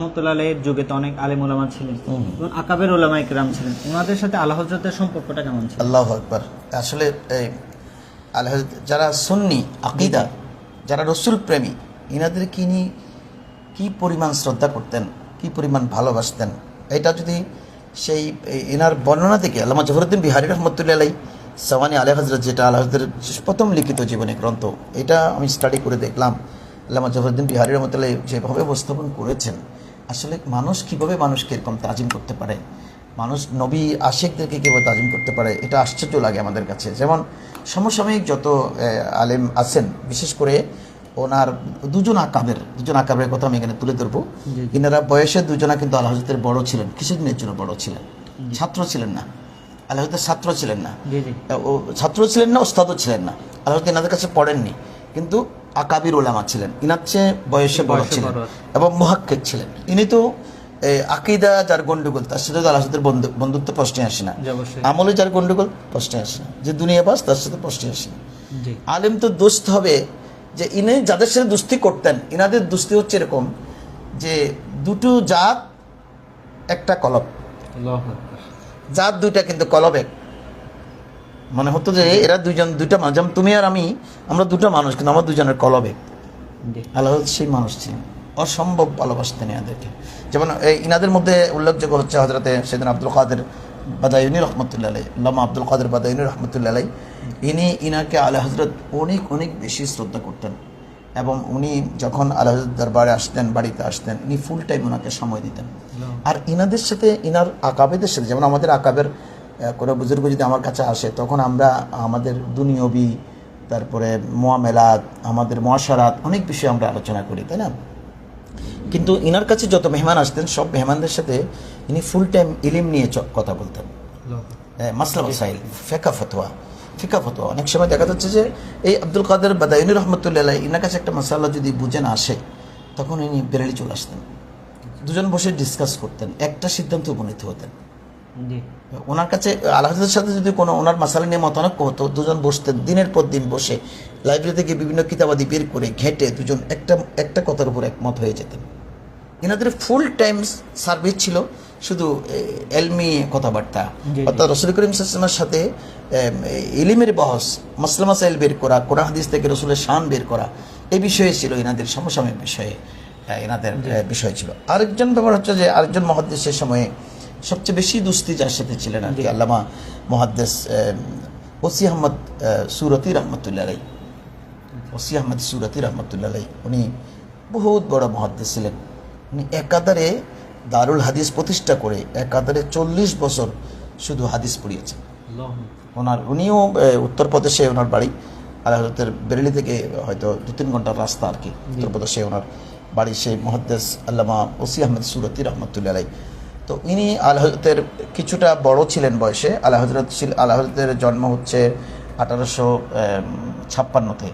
রহমতুল্লাহ আলাইহির যুগে তো অনেক আলেম ওলামা ছিলেন এবং আকাবের ওলামা ইকরাম ছিলেন, ওনাদের সাথে আলা হযরতের সম্পর্কটা কেমন ছিল? আল্লাহু আকবার। আসলে এই আল্লাহ যারা সুন্নি আকীদা, যারা রসুল প্রেমী, ইনাদের কি পরিমাণ শ্রদ্ধা করতেন, কি পরিমাণ ভালোবাসতেন, এটা যদি সেই এনার বর্ণনা থেকে আল্লামা জফরউদ্দিন বিহারী রহমতুল্লাহ আলাইহি সাওয়ানি আলা হযরত, যেটা আল্লাহ হযরতের প্রথম লিখিত জীবনী গ্রন্থ, এটা আমি স্টাডি করে দেখলাম আল্লামা জফরউদ্দিন বিহারী রহমতুল্লাহ আলাইহি যেভাবে উপস্থাপন করেছেন, আসলে মানুষ কীভাবে মানুষকে এরকম তাজিম করতে পারে, মানুষ নবী আশিকদেরকে কীভাবে তাজিম করতে পারে, এটা আশ্চর্য লাগে আমাদের কাছে। যেমন সমসাময়িক যত আলেম আছেন, বিশেষ করে ওনার দুজন আকাবের কথা আমি এখানে তুলে ধরবো। ইনারা বয়সে দুজনা কিন্তু আল্লাহ হযরতের বড় ছিলেন। কিসের দিনের জন্য বড় ছিলেন? ছাত্র ছিলেন না, আল্লাহ হযরতের ছাত্র ছিলেন না, ছাত্র ছিলেন না, ওস্তাদও ছিলেন না। আল্লাহ হযরত ইনাদের কাছে পড়েননি, কিন্তু আকাবির ওলামা ছিলেন। ইনার চেয়ে বয়সে বড় ছিলেন এবং মুহাক্কিক ছিলেন। ইনি তো আকীদা যার গন্ডগোল, তার সাথে আল্লাহ হযরতের বন্ধুত্ব প্রশ্নে আসে না। আমলে যার গন্ডগোল প্রশ্নে আসে না, যে দুনিয়াবাস তার সাথে প্রশ্নে আসে না। আলেম তো দোস্ত হবে, যে ইনি যাদের সাথে দুস্তি করতেন, ইনাদের দুস্তি হচ্ছে এরকম যে দুটো জাত একটা কলব, জাত দুইটা কিন্তু কলব এক। মনে হতো যে এরা দুইটা মানুষ, যেমন তুমি আর আমি, আমরা দুটো মানুষ, কিন্তু আমার দুজনের কলব এক। আল্লাহ সেই মানুষ ছিলেন, অসম্ভব ভালোবাসতেন এনাদেরকে। যেমন ইনাদের মধ্যে উল্লেখযোগ্য হচ্ছে হযরতে সাইয়েদনা আব্দুল কাদের বাদায়ুনী রহমতুল্লাহ আলাইহি, আল্লামা আব্দুল কাদের বাদায়ুনী রহমতুল্লাহ আলাইহি, ইনাকে আলা হযরত অনেক বেশি শ্রদ্ধা করতেন। এবং উনি যখন আলা হযরত দরবারে আসতেন, বাড়িতে আসতেন, উনি ফুল টাইম ওনাকে সময় দিতেন। আর ইনাদের সাথে, ইনার আকাবেদের সাথে, যেমন আমাদের আকাবের কোনো বুজুর্গ যদি আমার কাছে আসে, তখন আমরা আমাদের দুনিয়বি, তারপরে মুআমেলাত, আমাদের মুআশারাত, অনেক বিষয়ে আমরা আলোচনা করি, তাই না? কিন্তু ইনার কাছে যত মেহমান আসতেন, সব মেহমানদের সাথে ইনি ফুল টাইম ইলম নিয়ে কথা বলতেন। মাসলা মাসাইল, ফিকা ফতোয়া। অনেক সময় দেখা যাচ্ছে যে এই আব্দুল কাদের বাদায়ুনী রহমতুল্লাহ আলাইহি, ইনার কাছে একটা মাসালা যদি বুঝে না আসে, তখন ইনি বেরেলি চলে আসতেন, দুজন বসে ডিসকাস করতেন, একটা সিদ্ধান্ত উপনীত হতেন। ওনার কাছে আল্লাহর সাথে যদি কোনো ওনার মাসালা নিয়ে মতানৈক্য হতো, দুজন বসতেন, দিনের পর দিন বসে লাইব্রেরি থেকে বিভিন্ন কিতাবাদি বের করে ঘেঁটে দুজন একটা কথার উপর একমত হয়ে যেতেন। এনাদের ফুল টাইম সার্ভিস ছিল শুধু এলমি কথাবার্তা, অর্থাৎ রাসূল করিম সাল্লাল্লাহু আলাইহি ওয়াসাল্লামের সাথে ইলমের বহস, মাসলা মাসাইল বের করা, কোরআন হাদিস থেকে রাসূলের শান বের করা, এই বিষয়ে ছিল এনাদের সমসাময়িক বিষয়ে এনাদের বিষয় ছিল। আরেকজন ব্যাপার হচ্ছে যে আরেকজন মুহাদ্দিসের সময়ে সবচেয়ে বেশি দুস্তি যার সাথে ছিলেন আর কি, আল্লামা মুহাদ্দিস ওসি আহমদ সুরতি রহমতুল্লাহ আলাইহি। ওসি আহমদ সুরতি রহমতুল্লাহ আলাইহি উনি বহুত বড় মুহাদ্দিস ছিলেন। উনি একাধারে দারুল হাদিস প্রতিষ্ঠা করে একাধারে 40 বছর শুধু হাদিস পড়িয়েছেন। উনিও উত্তরপ্রদেশে ওনার বাড়ি, আলা হযরতের বেরেলি থেকে হয়তো 2-3 ঘন্টার রাস্তা আর কি, উত্তরপ্রদেশে ওনার বাড়ি। সেই মুহাদ্দিস আল্লামা ওসি আহমদ সুরতি রহমতুল্লাহ আলাইহি। তো ইনি আলা হযরতের কিছুটা বড় ছিলেন বয়সে। আলা হযরতের জন্ম হচ্ছে 1856-তে,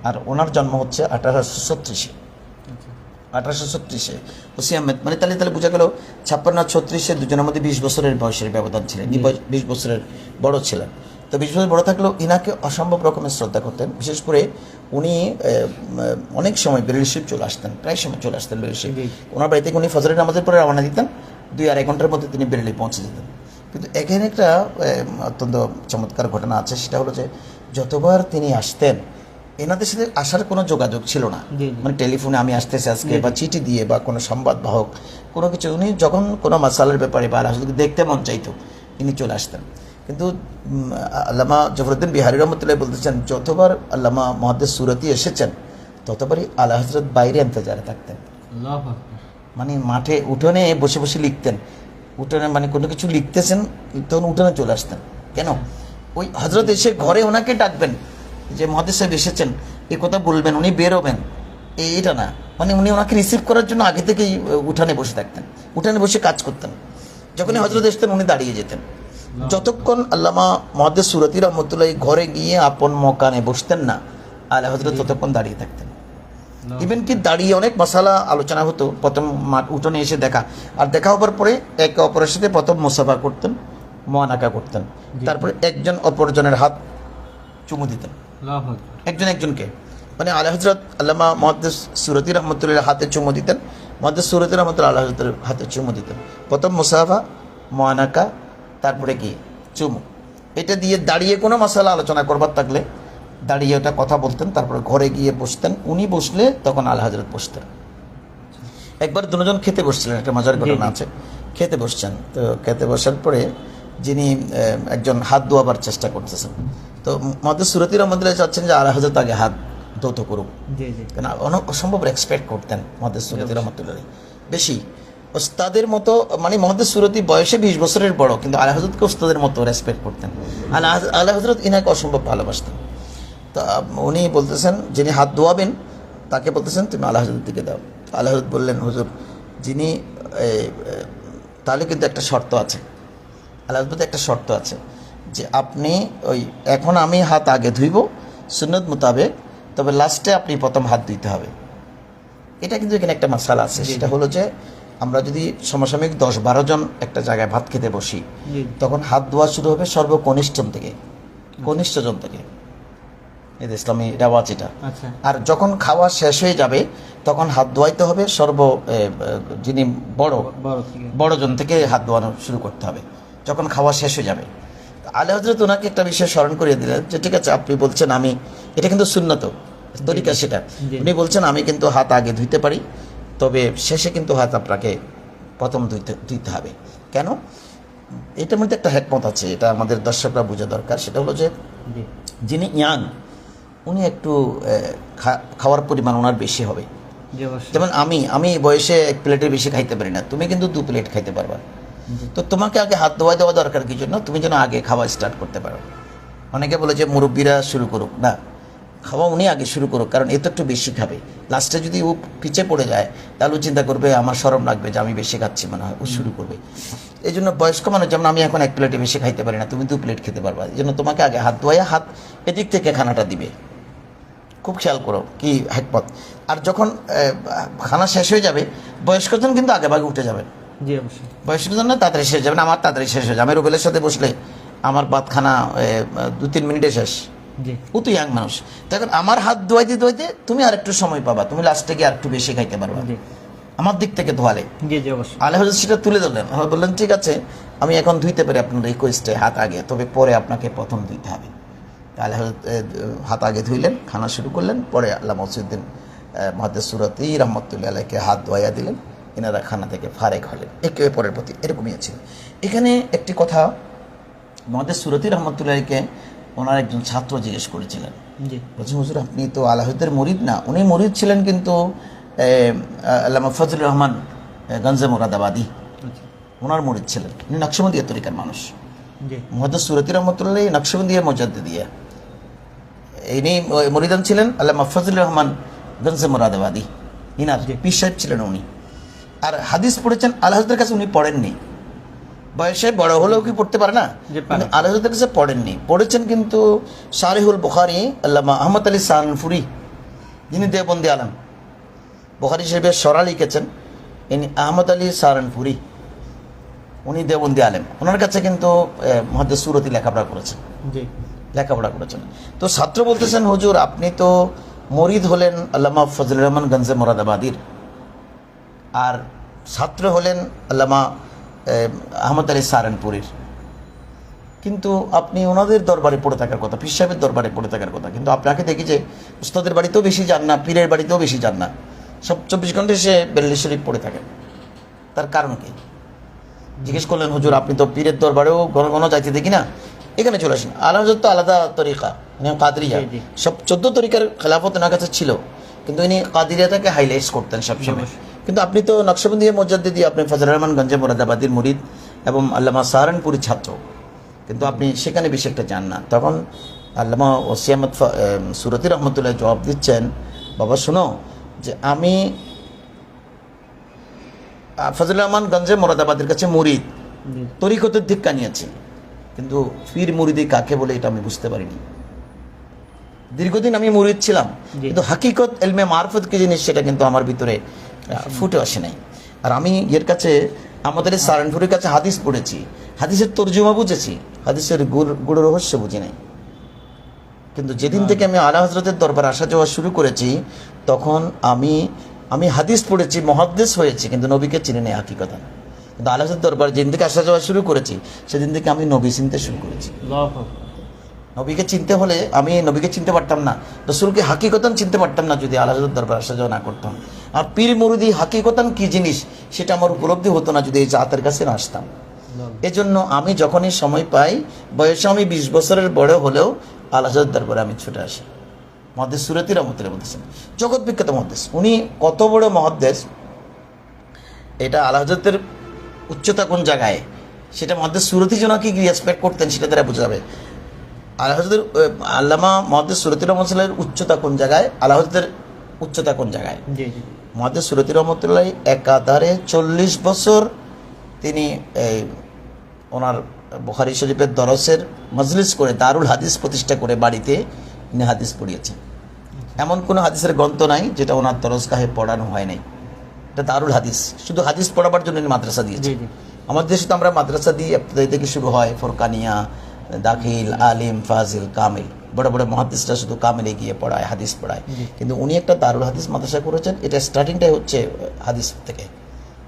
আর ওনার জন্ম হচ্ছে 1836-এ। ওসি আহমেদ মানে তাহলে বোঝা গেল 56-36 দুজনের মধ্যে 20 বছরের বয়সের ব্যবধান ছিলেন, 20 বছরের বড় ছিলেন। তো 20 বছর বড় থাকলেও ইনাকে অসম্ভব রকমের শ্রদ্ধা করতেন। বিশেষ করে উনি অনেক সময় বেরেলি শরীফ চলে আসতেন, প্রায় সময় চলে আসতেন বেরেলি শরীফ। ওনার বাড়ি থেকে উনি ফজরের নামাজের পরে রওনা দিতেন, 2-2.5 ঘন্টার মধ্যে তিনি বেরেলি পৌঁছে যেতেন। কিন্তু এখানে একটা অত্যন্ত চমৎকার ঘটনা আছে, সেটা হলো যে যতবার তিনি আসতেন, এনাদের সাথে আসার কোনো যোগাযোগ ছিল না, মানে টেলিফোনে আমি আসতেছি আজকে, বা চিঠি দিয়ে, বা কোনো সংবাদ বাহক কোনো কিছু। উনি যখন কোনো মাসালার ব্যাপারে বা আল্লাহকে দেখতে মন চাইতো, ইনি চলে আসতেন। কিন্তু আল্লামা জফরউদ্দিন বিহারী রহমতুল্লাহ বলতেছেন, যতবার আল্লামা মুহাদ্দিস সুরতি এসেছেন, ততবারই আলা হযরত বাইরে ইন্তজারে থাকতেন। মানে মাঠে উঠোনে বসে বসে লিখতেন, উঠোনে মানে কোনো কিছু লিখতেছেন, তখন উঠোনে চলে আসতেন। কেন? ওই হযরত এসে ঘরে ওনাকে ডাকবেন যে মুহাদ্দিস সাহেব এসেছেন, এই কথা বলবেন, উনি বেরোবেন, এটা না, মানে উনি ওনাকে রিসিভ করার জন্য আগে থেকেই উঠানে বসে থাকতেন, উঠানে বসে কাজ করতেন। যখনই হযরত আসতেন উনি দাঁড়িয়ে যেতেন। যতক্ষণ আল্লামা মুহাদ্দিস সুরতি রহমতুল্লাহ ঘরে গিয়ে আপন মকানে বসতেন না, আলা হযরত ততক্ষণ দাঁড়িয়ে থাকতেন। ইভেন কি দাঁড়িয়ে অনেক মাসালা আলোচনা হতো। প্রথম উঠোনে এসে দেখা, আর দেখা হবার পরে একে অপরের সাথে প্রথম মুসাফা করতেন, মুআনাকা করতেন, তারপরে একজন অপরজনের হাত চুমু দিতেন, একজনকে। মানে আলা হযরত আল্লামা মুহাদ্দিস সুরতি রহমতুল্লাহ হাতে চুমু দিতেন, মধ্যে সুরতের মতো আল্লাহ হজরতের হাতে চুমু দিতেন। প্রথম মুসাফা, মোয়ানাকা, তারপরে কি চুমু। এটা দিয়ে দাঁড়িয়ে কোনো মশালা আলোচনা করবার থাকলে দাঁড়িয়ে ওটা কথা বলতেন, তারপরে ঘরে গিয়ে বসতেন। উনি বসলে তখন আল্লাহ হজরত বসতেন। একবার দুজন খেতে বসছিলেন, একটা মজার ঘটনা আছে। খেতে বসছেন, তো খেতে বসার পরে যিনি একজন হাত ধোয়াবার চেষ্টা করতেছেন, তো মধ্যে সুরতি রহমতুল্লাহ চাচ্ছেন যে আল্লাহ হজরত আগে হাত ধৌত করুক, কেন অসম্ভব রেসপেক্ট করতেন মধ্যে সুরতি রহমতুল্লাহ বেশি। ওস্তাদের মতো, মানে মহাদ্দেস সুরতি বয়সে 20 বছরের বড়, কিন্তু আল্লাহ হজরতকে ওস্তাদের মতো রেসপেক্ট করতেন। আল্লাহ হজরত ইনাকে অসম্ভব ভালোবাসতেন। তা উনি বলতেছেন, যিনি হাত ধোয়াবেন তাকে বলতেছেন তুমি আল্লাহ হজরত দিকে দাও। আল্লাহ হজরত বললেন, হুজুর যিনি তাহলে কিন্তু একটা শর্ত আছে। আল্লাহ হজরত একটা শর্ত আছে যে আপনি ওই এখন আমি হাত আগে ধুইব সুন্নত মোতাবেক, তবে লাস্টে আপনি প্রথম হাত ধুইতে হবে। এটা কিন্তু এখানে একটা মশালা আছে, সেটা হলো যে আমরা যদি সমসাময়িক 10-12 জন একটা জায়গায় ভাত খেতে বসি, তখন হাত ধোয়া শুরু হবে সর্বকনিষ্ঠজন থেকে, কনিষ্ঠজন থেকে। এই ইসলামী রেওয়াজ এটা। আর যখন খাওয়া শেষ হয়ে যাবে তখন হাত ধোয়াইতে হবে যিনি বড়জন থেকে হাত ধোয়ানো শুরু করতে হবে যখন খাওয়া শেষ হয়ে যাবে। আলী হযরত ওনাকে একটা বিষয় স্মরণ করিয়ে দিলেন যে ঠিক আছে, আপনি বলছেন আমি, এটা কিন্তু সুন্নত তরিকা সেটা, উনি বলছেন আমি কিন্তু হাত আগে ধুইতে পারি, তবে শেষে কিন্তু হাত আপনাকে প্রথম ধুইতে হবে। কেন? এটার মধ্যে একটা হেকমত আছে, এটা আমাদের দর্শকরা বোঝা দরকার। সেটা হলো যে যিনি ইয়াং উনি একটু খাওয়ার পরিমাণ ওনার বেশি হবে। যেমন আমি বয়সে 1 প্লেটের বেশি খাইতে পারি না, তুমি কিন্তু 2 প্লেট খাইতে পারবা। তো তোমাকে আগে হাত ধোয়া দেওয়া দরকার কি জন্য? তুমি যেন আগে খাওয়া স্টার্ট করতে পারো। অনেকে বলে যে মুরব্বীরা শুরু করুক, না, খাওয়া উনি আগে শুরু করুক, কারণ এ তো একটু বেশি খাবে। লাস্টে যদি ও পিছিয়ে পড়ে যায় তাহলে ও চিন্তা করবে আমার শরম লাগবে যে আমি বেশি খাচ্ছি, মনে হয় ও শুরু করবে। এই জন্য বয়স্ক মানুষ, যেমন আমি এখন 1 প্লেটে বেশি খাইতে পারি না, তুমি 2 প্লেট খেতে পারবা। এই জন্য তোমাকে আগে হাত ধোয়া, হাত এদিক থেকে খানাটা দিবে। খুব খেয়াল করো কি হেকমত। আর যখন খানা শেষ হয়ে যাবে, বয়স্কজন কিন্তু আগে ভাগে উঠে যাবেন। বয়স্কজন না তাড়াতাড়ি শেষ যাবেন, আমার তাড়াতাড়ি শেষ হয়ে যাবে। আমি রুবেলের সাথে বসলে আমার ভাত খানা 2-3 মিনিটে শেষ। ও তো ইয়াং মানুষ, তখন আমার হাত ধোয়াইতে ধোয়াইতে তুমি আর একটু সময় পাবা, তুমি লাস্টে গিয়ে আর একটু বেশি খাইতে পারবা আমার দিক থেকে ধোয়ালে। আল্লাহ হযরত সেটা তুলে ধরলেন, বললেন ঠিক আছে আমি এখন ধুইতে পারি আপনার রিকোয়েস্টে হাত আগে, তবে পরে আপনাকে প্রথম ধুইতে হবে। আল্লাহ হযরত হাত আগে ধুইলেন, খানা শুরু করলেন। পরে আল্লাহ মসজিউদ্দিন মুহাদ্দিস সুরতি রহমতুল্লাহ আলাইহিকে হাত ধোয়া দিলেন। এনারা খানা থেকে ফারেক হলেন, একে অপরের প্রতি এরকমই ছিল। এখানে একটি কথা, মুহাদ্দিস সুরতি রহমতুল্লাহকে ওনার একজন ছাত্র জিজ্ঞেস করেছিলেন, বলছেন হুজুর আপনি তো আলাহদের মুরিদ না? উনি মুরিদ ছিলেন কিন্তু আল্লামা ফজলুর রহমান গঞ্জে মুরাদাবাদী, ওনার মুরিদ ছিলেন। উনি নকশবন্দিয়া তরিকার মানুষ। মুহাদ্দিস সুরতি রহমতুল্লাহ নকশবন্দিয়া মুজাদ্দিদিয়া, ইনি মুরিদান ছিলেন আল্লামা ফজলুর রহমান গঞ্জে মুরাদাবাদী, ইনার পীর সাহেব ছিলেন উনি। আর হাদিস পড়েছেন আল্লাহদের কাছে, উনি পড়েননি। বয়সে বড় হলেও কি পড়তে পারে না? আল্লাহদের কাছে পড়েননি, পড়েছেন কিন্তু শারিহুল বুখারী আল্লামা আহমদ আলী সানফুরি, যিনি দেওবন্দি আলম, বুখারী শরীফের সরা লিখেছেন ইনি আহমদ আলী সানফুরি, উনি দেওবন্দি আলেম। ওনার কাছে কিন্তু মুহাদ্দিস সুরতি লেখাপড়া করেছেন। তো ছাত্র বলতেছেন হুজুর আপনি তো মুরিদ হলেন আল্লামা ফজলুর রহমান গঞ্জে মুরাদাবাদীর, আর ছাত্র হলেন আল্লামা আহমদ আলী সাহারানপুরীর, কিন্তু আপনি ওনাদের দরবারে পড়ে থাকার কথা, পীর সাহেবের দরবারে পড়ে থাকার কথা, কিন্তু আপনাকে দেখি যে উস্তাদের বাড়িতেও বেশি যান না, পীরের বাড়িতেও বেশি যান না, সব 24 ঘন্টায় সে বেরেলভী শরীফ পড়ে থাকেন। তার কারণ কি? জিজ্ঞেস করলেন হুজুর আপনি তো পীরের দরবারেও ঘন ঘন যাইতে দেখি না, এখানে চলে আসেন। আল্লাহ হযরত তো আলাদা তরিকা, কাদরিয়া, সব 14 তরিকার খেলাফত ওনার কাছে ছিল, কিন্তু ইনি কাদরিয়াটাকে হাইলাইট করতেন সবসময়। কিন্তু আপনি তো নকশবন্দিয়া মুজাদ্দিদি, আপনি ফজলুর রহমান গঞ্জে মুরাদাবাদীর মুরিদ এবং আল্লামা সাহারানপুরীর ছাত্র, কিন্তু আপনি সেখানে বেশি একটা যান না। তখন আল্লামা ওসি আহমদ সুরতি রহমতুল্লাহ জবাব দিচ্ছেন, বাবা শোনো, যে আমি ফজলুর রহমান গঞ্জে মুরাদাবাদের কাছে মুরিদ, তরিকতের দীক্ষা নিয়েছি, কিন্তু পীর মুরিদি কাকে বলে এটা আমি বুঝতে পারিনি। দীর্ঘদিন আমি মুরিদ ছিলাম, কিন্তু হাকিকত ইলমে মারফত কি জিনিস সেটা কিন্তু আমার ভিতরে ফুটে আসে নাই। আর আমি এর কাছে আমাদের সাহারানপুরের কাছে হাদিস পড়েছি, হাদিসের তর্জমা বুঝেছি, হাদিসের গুড় রহস্য বুঝি নাই। কিন্তু যেদিন থেকে আমি আলা হযরতের দরবার আসা যাওয়া শুরু করেছি, তখন আমি আমি হাদিস পড়েছি, মুহাদ্দিস হয়েছি, কিন্তু নবীকে চিনি নাই হাকিকতান। কিন্তু আল্লাহ দরবার যেদিন থেকে আসা যাওয়া শুরু করেছি সেদিন থেকে আমি নবী চিনতে শুরু করেছি। নবীকে চিনতে হলে আমি নবীকে চিনতে পারতাম না, রসুলকে হাকিকতান চিনতে পারতাম না যদি আল্লাহ দরবার আসা যাওয়া না করতাম। আর পীর মুরিদি হাকিকতান কি জিনিস সেটা আমার উপলব্ধি হতো না যদি এই জাতের কাছে না আসতাম। এজন্য আমি যখনই সময় পাই, বয়সে আমি 20 বছরের বড় হলেও আল্লাহ দরবারে আমি ছুটে আসি। মুহাদ্দিস সুরতি রহমতুল্লাহ বলতেছেন, জগৎ বিখ্যাত মুহাদ্দিস। উনি কত বড় মুহাদ্দিস, এটা আল্লাহ হযরতের উচ্চতা কোন জায়গায় সেটা মুহাদ্দিস সুরতি যেন কি রেসপেক্ট করতেন সেটা দ্বারা বোঝা যাবে। আল্লাহ হযরতের আল্লামা মুহাদ্দিস সুরতি রহমতুল্লাহের উচ্চতা কোন জায়গায়, আল্লাহ হযরতের উচ্চতা কোন জায়গায়। মুহাদ্দিস সুরতি রহমতুল্লাহ একাধারে 40 বছর তিনি এই ওনার বুখারী শরীফের দরসের মজলিস করে দারুল হাদিস প্রতিষ্ঠা করে বাড়িতে তিনি হাদিস পড়িয়েছেন। এমন কোনো হাদিসের গ্রন্থ নাই যেটা ওনার দরসগাহে পড়ানো হয় নাই। এটা দারুল হাদিস, শুধু হাদিস পড়াবার জন্য মাদ্রাসা দিয়েছে। আমাদের দেশে তো আমরা মাদ্রাসা দিয়ে ইবতিদায়ী থেকে শুরু হয়, ফোরকানিয়া, দাখিল, আলিম, ফাজিল, কামিল, বড় বড় মুহাদ্দিসরা শুধু কামিলে গিয়ে পড়ায়, হাদিস পড়ায়। কিন্তু উনি একটা দারুল হাদিস মাদ্রাসা করেছেন। এটা স্টার্টিংটাই হচ্ছে হাদিস থেকে,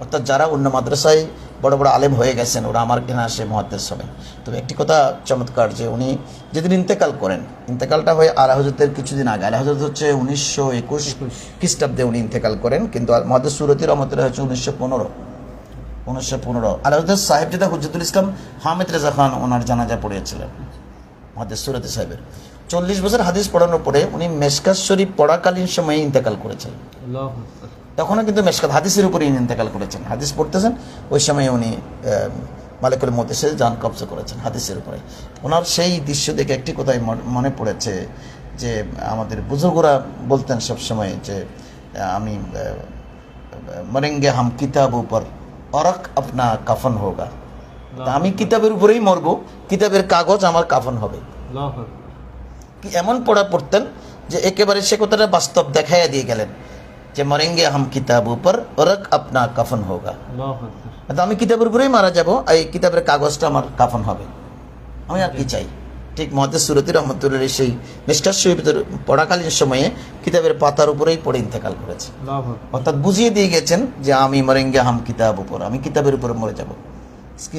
অর্থাৎ যারা অন্য মাদ্রাসায় বড় বড় আলেম হয়ে গেছেন ওরা আমার কেনা আসে মুহাদ্দিস হবেন। তবে একটি কথা চমৎকার যে উনি যেদিন ইন্তেকাল করেন, ইন্তেকালটা হয় আলা হযরতের কিছুদিন আগে। আলা হযরত হচ্ছে 1921 খ্রিস্টাব্দে উনি ইন্তেকাল করেন, কিন্তু মুহাদ্দিস সুরতি রহমতুল্লাহ হচ্ছে 1915। আলা হযরত সাহেবজাদা হুজ্জাতুল ইসলাম হামিদ রেজা খান ওনার জানাজা পড়িয়েছিলেন মুহাদ্দিস সুরতি সাহেবের। 40 বছর হাদিস পড়ানোর পরে উনি মেশকাত শরীফ পড়াকালীন সময়ে ইন্তেকাল করেছেন। তখনও কিন্তু মেশকাত হাদিসের উপরে ইন্তেকাল করেছেন, হাদিস পড়তেছেন, ওই সময় উনি মালিকুল মউত এসে জান কবজা করেছেন হাদিসের উপরে। ওনার সেই দৃশ্য দেখে একটি কথাই মনে পড়েছে যে আমাদের বুজুর্গরা বলতেন সবসময় যে আমি মরেঙ্গে হাম কিতাব উপর অরক আপনা কাফন হোগা, আমি কিতাবের উপরেই মরবো, কিতাবের কাগজ আমার কাফন হবে। এমন পড়া পড়তেন যে একেবারে সে কথাটা বাস্তব দেখাইয়া দিয়ে গেলেন যে মরেঙ্গে হাম কিতাব উপর ওরক আপনা কাফন হোগা, আমি কিতাবের উপরেই মারা যাব, এই কিতাবের কাগজটা আমার কাফন হবে, আমি আর কি চাই। ঠিক মুহাদ্দিস সুরতি রহমতুল্লাহ সেই মিস্টার শরীফের পড়াকালীন সময়ে কিতাবের পাতার উপরেই পড়ে ইন্তেকাল করেছে। অর্থাৎ বুঝিয়ে দিয়ে গেছেন যে আমি মরেঙ্গে হাম কিতাব উপর, আমি কিতাবের উপরে মরে যাব।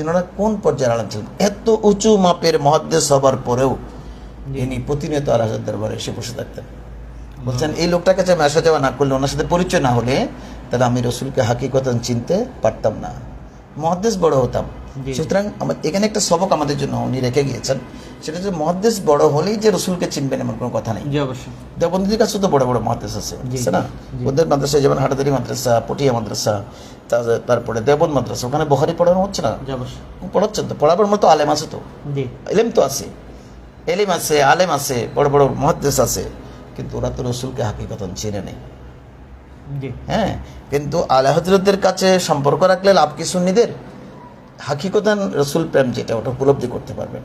ওনারা কোন পর্যায়ে আলাদা ছিলেন, এত উঁচু মাপের মুহাদ্দিস হবার পরেও ইনি প্রতিনিয়ত আল্লাহর দরবারে এসে বসে থাকতেন। বলছেন এই লোকটার কাছে আমি আসা যাওয়া না করলে, ওনার সাথে পরিচয় না হলে তাহলে আমি রসুলকে হাকিকতান চিনতে পারতাম না, মুহাদ্দিস বড় হতাম। সুতরাং এখানে একটা সবক আমাদের জন্য উনি রেখে গিয়েছেন, সেটা যে মুহাদ্দিস বড় হলেই যে রসুলকে চিনবেন এমন কোনো কথা নেই। দেওবন্দির কাছে তো বড় বড় মুহাদ্দিস আছে, না? ওদের মাদ্রাসায় যেমন হাটাদারি মাদ্রাসা, পটিয়া মাদ্রাসা, তারপরে দেওবন্দ মাদ্রাসা, ওখানে বুখারী পড়ানো হচ্ছে না? পড়াচ্ছেন তো, পড়াবার মতো আলেম আছে তো, এলেম তো আছে, এলিম আছে, আলেম আছে, বড় বড় মুহাদ্দিস আছে, কিন্তু ওরা তো রসুলকে হাকিকতান চিনে নেই। হ্যাঁ, কিন্তু আলা হযরতের কাছে সম্পর্ক রাখলে লাভ কি সুন্নিদের? হাকিকতান রসুল প্রেম যেটা, ওটা উপলব্ধি করতে পারবেন।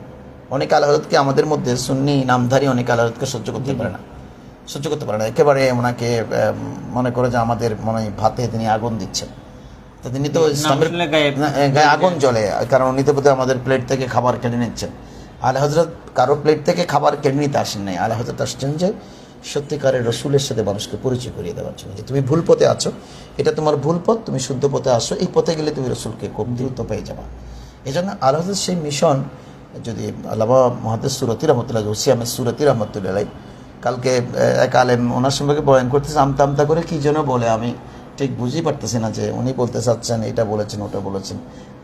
অনেক আলা হযরতকে আমাদের মধ্যে সুন্নি নামধারী অনেক আলা হযরতকে সহ্য করতে পারে না, একেবারে ওনাকে মনে করে যে আমাদের মনে হয় ভাতে তিনি আগুন দিচ্ছেন। তো তিনি তো ইসলামের গায়ে আগুন জ্বলে, কারণ উনি তো বোধহয় আমাদের প্লেট থেকে খাবার কেড়ে নিচ্ছেন। আলা হযরত কারো প্লেট থেকে খাবার কেড়ে নিতে আসেন নাই, আলা হযরত আসছেন যে সত্যিকারের রসুলের সাথে মানুষকে পরিচয় করিয়ে দেওয়ার জন্য, যে তুমি ভুল পথে আছো, এটা তোমার ভুল পথ, তুমি শুদ্ধ পথে আসো, এই পথে গেলে তুমি রসুলকে খুব দ্রুত পেয়ে যাবা। এই জন্য আলা হযরত সেই মিশন, যদি আল্লামা মুহাদ্দিস সুরতি রহমতুল্লাহ হুসিয়ামের সুরতি রহমতুল্লাহ কালকে এক আলেম ওনার সম্পর্কে বয়ান করতেছে, আমতা করে কি যেন বলে, আমি ঠিক বুঝতেই পারতেছি না যে উনি বলতে চাচ্ছেন এটা বলেছেন ওটা বলেছেন।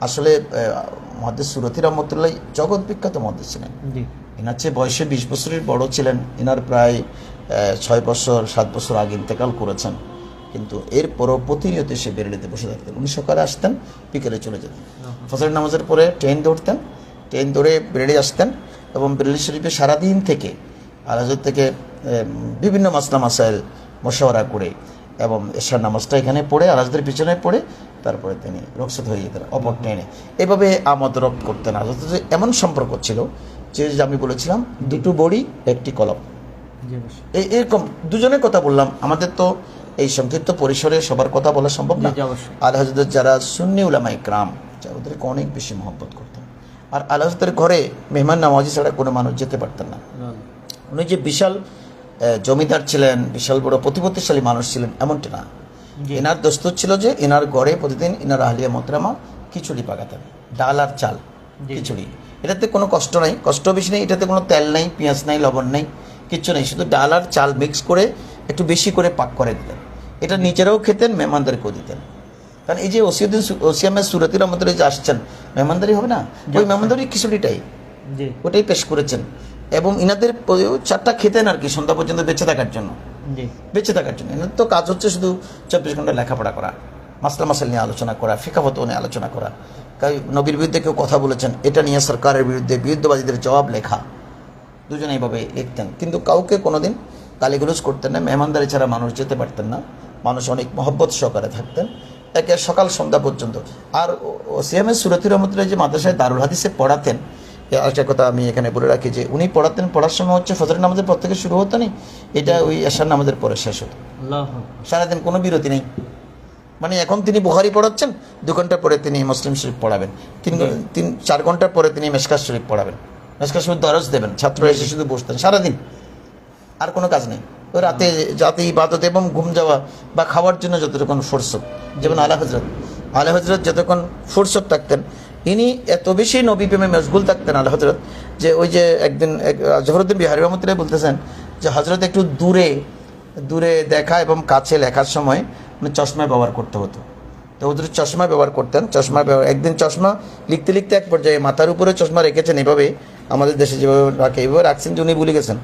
আসলে মুহাদ্দিস সুরতি রহমতুল্লাহ জগৎ বিখ্যাত মুহাদ্দিস ছিলেন। এনার চেয়ে বয়সে 20 বছরের বড় ছিলেন, এনার প্রায় 6-7 বছর আগে ইন্তেকাল করেছেন, কিন্তু এরপরও প্রতিনিয়ত সে বেরেলিতে বসে থাকতেন। উনি সকালে আসতেন, বিকেলে চলে যেতেন, ফজরের নামাজের পরে ট্রেন ধরতেন, ট্রেন ধরে বেরেলি আসতেন, এবং বেরেলি শরীফে সারাদিন থেকে আলাজত থেকে বিভিন্ন মাসলা মাসাইল মশওয়ারা করে এবং এশার নামাজটা এখানে পড়ে আলাজদের পিছনে পড়ে তারপরে তিনি রুখসত হয়ে যেতেন অপর ট্রেনে। এভাবে আমদ রব করতেন। আলাজত এমন সম্পর্ক ছিল যে আমি বলেছিলাম দুটো বড়ি একটি কলম, এরকম দুজনের কথা বললাম। আমাদের তো এই সংক্ষিপ্ত পরিসরে সবার কথা বলা সম্ভব না। আলা হযরত যারা সুন্নি উলামা ইকরাম, ওদেরকে অনেক বেশি মহব্বত করতেন। আর আলা হযরতের ঘরে মেহমান নামাজি ছাড়া কোনো মানুষ যেতে পারতেন না। উনি যে বিশাল জমিদার ছিলেন, বিশাল বড় প্রতিপত্তিশালী মানুষ ছিলেন এমনটি না, জি। এনার দস্তুর ছিল যে এনার গড়ে প্রতিদিন এনার আহলিয়া মোহতারামা খিচুড়ি পাকাতেন, ডাল আর চাল জি। খিচুড়ি। এটাতে কোনো কষ্ট নাই, কষ্ট বেশি নেই, এটাতে কোনো তেল নেই, পেঁয়াজ নাই, লবণ নেই, কিচ্ছু নেই, শুধু ডাল আর চাল মিক্স করে একটু বেশি করে পাক করে দিতেন। এটা নিজেরাও খেতেন, মেহমানদারিকেও দিতেন। কারণ এই যে ওসিয়ামের সুরতি রহমতুল্লাহ যে আসছেন, মেহমানদারি হবে না, ওই মেহমানদারি খিচুড়িটাই জি ওটাই পেশ করেছেন। এবং ইনাদের চারটা খেতেন আর কি সন্ধ্যা পর্যন্ত বেঁচে থাকার জন্য, জি বেঁচে থাকার জন্য। এনাদের তো কাজ হচ্ছে শুধু 24 ঘন্টা লেখাপড়া করা, মাসলা মাসাল নিয়ে আলোচনা করা, ফিকাফত নিয়ে আলোচনা করা। নবীর বিরুদ্ধে কেউ কথা বলেছেন, এটা নিয়ে সরকারের বিরুদ্ধে বিরুদ্ধবাদীদের জবাব লেখা, দুজনে এইভাবে লিখতেন। কিন্তু কাউকে কোনোদিন গালিগুলোজ করতেন না, মেহমানদারি ছাড়া মানুষ যেতে পারতেন না, মানুষ অনেক মহব্বত সহকারে থাকতেন একে সকাল সন্ধ্যা পর্যন্ত। আর ওসিয়ামের সুরতি রহমতুল্লাহ যে মাদ্রাসায় দারুল হাদিসে পড়াতেন, আরেকটা কথা আমি এখানে বলে রাখি যে উনি পড়াতেন, পড়ার সময় হচ্ছে ফজরের নামাজের পর থেকে শুরু হতো না, এটা ওই এশার নামাজের পরে শেষ হতো, আল্লাহ সারাদিন কোনো বিরতি নেই। মানে এখন তিনি বুখারি পড়াচ্ছেন, 2 ঘন্টা পরে তিনি মুসলিম শরীফ পড়াবেন, 4 ঘন্টা পরে তিনি মেশকাত শরীফ পড়াবেন, মেশকাত শরীফ দরজ দেবেন, ছাত্র এসে শুধু বসতেন সারাদিন, আর কোনো কাজ নেই। ওই রাতে যাতে ইবাদত এবং ঘুম যাওয়া বা খাওয়ার জন্য যতক্ষণ ফুরসত, যেমন আলা হজরত যতক্ষণ ফুরসত থাকতেন, ইনি এত বেশি নবী প্রেমে মশগুল থাকতেন আলা হজরত, যে ওই যে একদিন জহরুদ্দিন বিহারী রহমতুল্লাহ বলতেছেন যে হজরত একটু দূরে দূরে দেখা এবং কাছে লেখার সময় চশমা ব্যবহার করতে হতো। তো ওদের চশমা ব্যবহার করতেন, চশমা ব্যবহার, একদিন চশমা লিখতে লিখতে এক পর্যায়ে মাথার উপরে চশমা রেখেছেন, এভাবে আমাদের দেশে যেভাবে রাখে এভাবে রাখছেন যে উনি ভুলে গেছেন।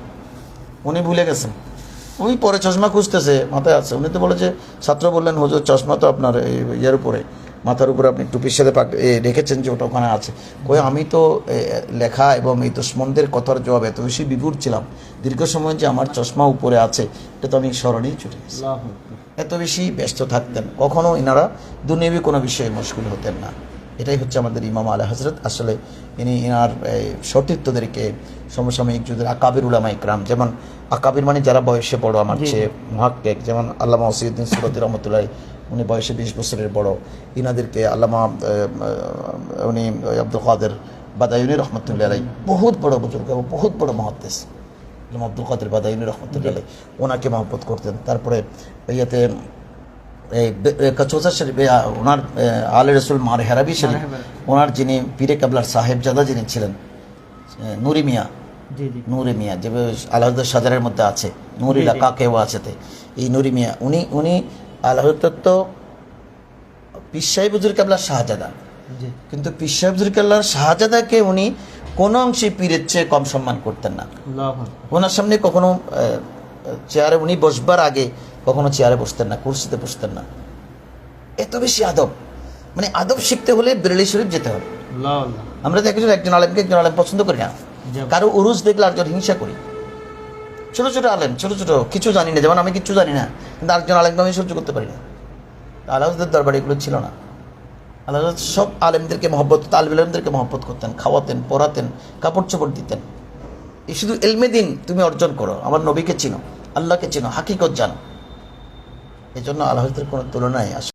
উনি পরে চশমা খুঁজতেছে, মাথায় আছে, উনি তো বলে যে ছাত্র বললেন হুজুর চশমা তো আপনার ইয়ের উপরে মাথার উপরে আপনি টুপির সাথে রেখেছেন যে ওটা ওখানে আছে। কই আমি তো লেখা এবং এই দুশ্মনদের কথার জবাব এত বেশি বিভোর ছিলাম, দীর্ঘ সময় যে আমার চশমা উপরে আছে এটা তো আমি স্মরণেই ছুটে গেছি। এত বেশি ব্যস্ত থাকতেন, কখনো ইনারা দুনিয়াবী কোনো বিষয়ে মুশকিল হতেন না। এটাই হচ্ছে আমাদের ইমাম আলা হজরত। আসলে ইনি ইনার সতীর্থদেরকে সমসাময়িক যুগের আকাবির উলামা ইকরাম, যেমন আকাবির মানে যারা বয়সে বড় আমার চেয়ে মুহাক্কিক, যেমন আল্লামা ওসিউদ্দিন সুরতি রহমতুল্লাহ, উনি বয়সে 20 বছরের বড়, ইনাদেরকে আল্লামা উনি আব্দুল কাদের বাদায়ুনি রহমতুল্লাহ আলাই, বহুত বড় বুজুর্গ এবং বহুত বড় মুহাদ্দিস আল্লামা আব্দুল কাদের বাদায়ুনি রহমতুল্লাহ আলাই, ওনাকে মহব্বত করতেন। তারপরে ইয়াতে কচৌসা শরীফ ওনার আলে রসুল মার হেরাবি শরীফ, ওনার যিনি পীরে কাবলার সাহেবজাদা যিনি ছিলেন নুরি মিয়া, যে আল্লাহদের সাজারের মধ্যে আছে, নুরি লাকা কেউ আছে, এই নুরি মিয়া উনি আল্লাহর তো পীর সাহেব হুজুর কাবলার শাহজাদা, কিন্তু পীর সাহেব হুজুর কাবলার শাহজাদাকে উনি কোনো অংশে পীরের চেয়ে কম সম্মান করতেন না। ওনার সামনে কখনো চেয়ারে উনি বসবার আগে কখনো চেয়ারে বসতেন না, কুরসিতে বসতেন না। এত বেশি আদব, মানে আদব শিখতে হলে বেরেলি শরীফ যেতে হবে। আমরা দেখেছি একজন আলেমকে একজন আলেম পছন্দ করি না, কারো উরুস দেখলে আরেকজন হিংসা করি। ছোট ছোট আলেম, ছোট ছোট কিছু জানি না, যেমন আমি কিছু জানি না, কিন্তু আরেকজন আলেমকে আমি সহ্য করতে পারি না। আল্লাহদের দরবারে এগুলো ছিল না। আল্লাহ সব আলেমদেরকে মহব্বত, তালিব আলেমদেরকে মহব্বত করতেন, খাওয়াতেন, পড়াতেন, কাপড় চোপড় দিতেন। এই শুধু এলমে দিন তুমি অর্জন করো, আমার নবীকে চিনো, আল্লাহকে চিনো, হাকিকত জানো। এই জন্য আল্লাহদের কোনো তুলনায়